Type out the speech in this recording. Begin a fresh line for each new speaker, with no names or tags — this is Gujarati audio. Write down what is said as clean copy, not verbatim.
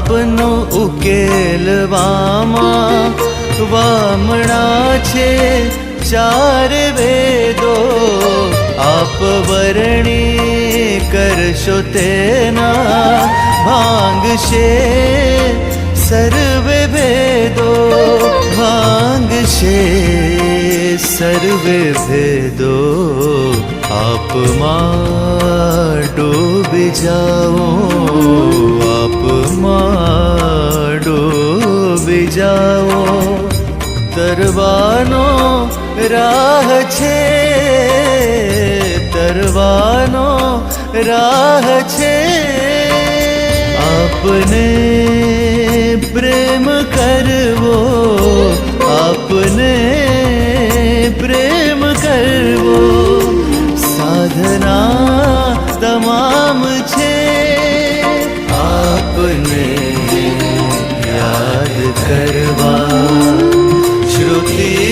પાપનો ઉકેલવામાં વામણા છે ચાર વેદો. આપ વર્ણી કરશો તેના ભાંગશે સર્વે ભેદો. ભાંગશે સર્વે ભેદો. આપમાં ડૂબી જાઓ, આપમાં ડૂબી જાઓ. તરવાનો રાહ છે, તરવાનો રાહ છે. આપને પ્રેમ કરવો, આપને પ્રેમ કરવો. સાધના તમામ છે, આપને યાદ કરવા. શ્રુતિ